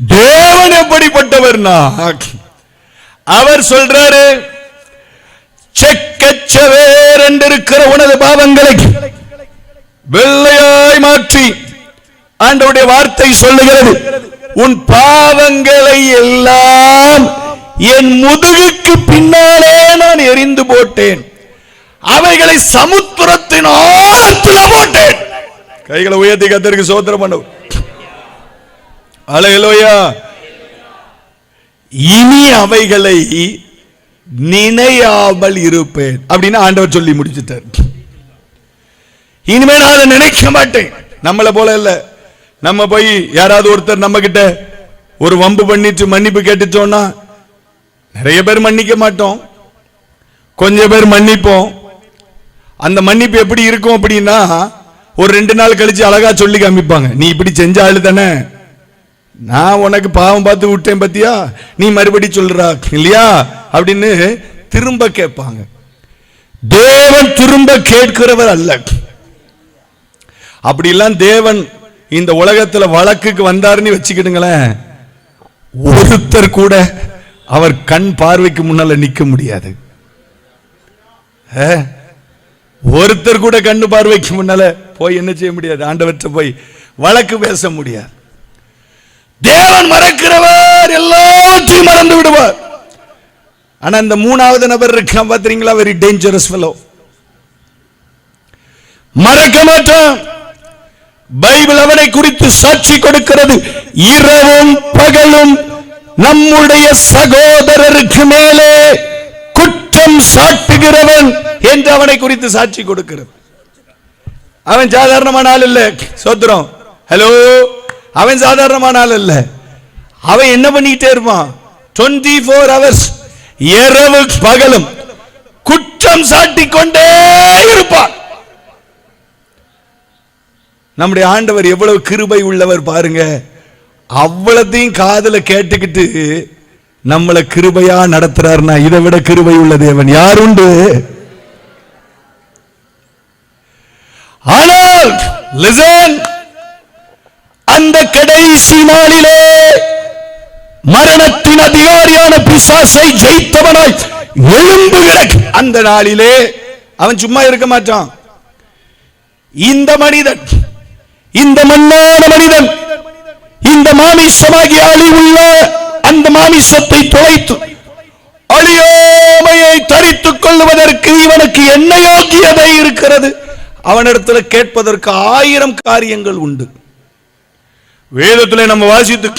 தேவன் எப்படிப்பட்டவர்னா, அவர் சொல்றாரு, செக்கச்சவேர் என்றிருக்கிற உனது பாவங்களை வெள்ளையாய் மாற்றி, ஆண்டவருடைய வார்த்தை சொல்லுகிறது, உன் பாவங்களை எல்லாம் என் முதுகுக்கு பின்னாலே நான் எரிந்து போட்டேன், அவைகளை சமுத்திரத்தின் ஆழத்தில் போட்டேன். கைகளை உயர்த்தி கர்த்தருக்கு ஸ்தோத்திரம் பண்ணுவோம். அல்லேலூயா. இனி அவைகளை நினையாமல் இருப்பேன் அப்படின்னு ஆண்டவர் சொல்லி முடிச்சிட்டார். இனிமே நான் அதை நினைக்க மாட்டேன். நம்மளை போல இல்ல. நம்ம போய் யாராவது ஒருத்தர் நம்ம கிட்ட ஒரு வம்பு பண்ணிட்டு மன்னிப்பு கேட்டுச்சோன்னா நிறைய பேர் மன்னிக்க மாட்டோம், கொஞ்சம் பேர் மன்னிப்போம். அந்த மன்னிப்பு எப்படி இருக்கும் அப்படின்னா, ஒரு 2 நாள் கழிச்சு அழகா சொல்லி காமிப்பாங்க, நீ இப்படி செஞ்ச ஆளு தானே, நான் உனக்கு பாவம் பார்த்து விட்டேன் பத்தியா, நீ மறுபடி சொல்றா இல்லையா அப்படின்னு திரும்ப கேட்பாங்க. தேவன் திரும்ப கேட்கிறவர் அல்ல. அப்படிலாம் தேவன் இந்த உலகத்துல வழக்குக்கு வந்தாருன்னு வச்சுக்கிடுங்களேன், ஒருத்தர் கூட அவர் கண் பார்வைக்கு முன்னால நிக்க முடியாது. ஒருத்தர் கூட கண்ணு பார்வைக்கு முன்னால போய் என்ன செய்ய முடியாது, ஆண்டவற்ற போய் வழக்கு பேச முடியாது. தேவன் மறக்கிறவர், எல்லாத்தையும் மறந்து விடுவார். ஆனா இந்த 3வது நபர் இருக்கான் பாத்தீங்களா, வெரி டேஞ்சரஸ் ஃபெலோ. மறக்க மாட்டான். பைபிள் அவனை குறித்து சாட்சி கொடுக்கிறது, இரவும் பகலும் நம்முடைய சகோதரருக்கு மேலே குற்றம் சாட்டுகிறவன் என்று அவனை குறித்து சாட்சி கொடுக்கிறது. அவன் சாதாரணமான ஆள் இல்ல. சோத்திரம். ஹலோ, அவன் சாதாரணமான ஆள் இல்ல. அவன் என்ன பண்ணிட்டே இருப்பான், 24 hours இரவு பகலும் குற்றம் சாட்டிக் கொண்டே இருப்பான். நம்முடைய ஆண்டவர் எவ்வளவு கிருபை உள்ளவர் பாருங்க. அவ்வளத்தையும் காதுல கேட்டுக்கிட்டு நம்மளை கிருபையா நடத்துறாருன்னா இதை விட கிருபை உள்ள தேவன் யார் உண்டு? ஆனால் லிசன், அந்த கடைசி நாளிலே மரணத்தின் அதிகாரியான பிசாசை ஜெயித்தவனாய் எழும்புகிற அந்த நாளிலே அவன் சும்மா இருக்க மாட்டான். இந்த மனிதன், இந்த மண்ணான மனிதன், இந்த மாமிசமாகிய அழிவுள்ள அந்த மாமிசத்தை தொலைத்து அழியாமையை தரித்துக் கொள்வதற்கு இவனுக்கு என்ன யோக்கியதை இருக்கிறது? அவனிடத்தில் கேட்பதற்கு 1000 காரியங்கள் உண்டு. வேதத்திலே நம்ம வாசித்து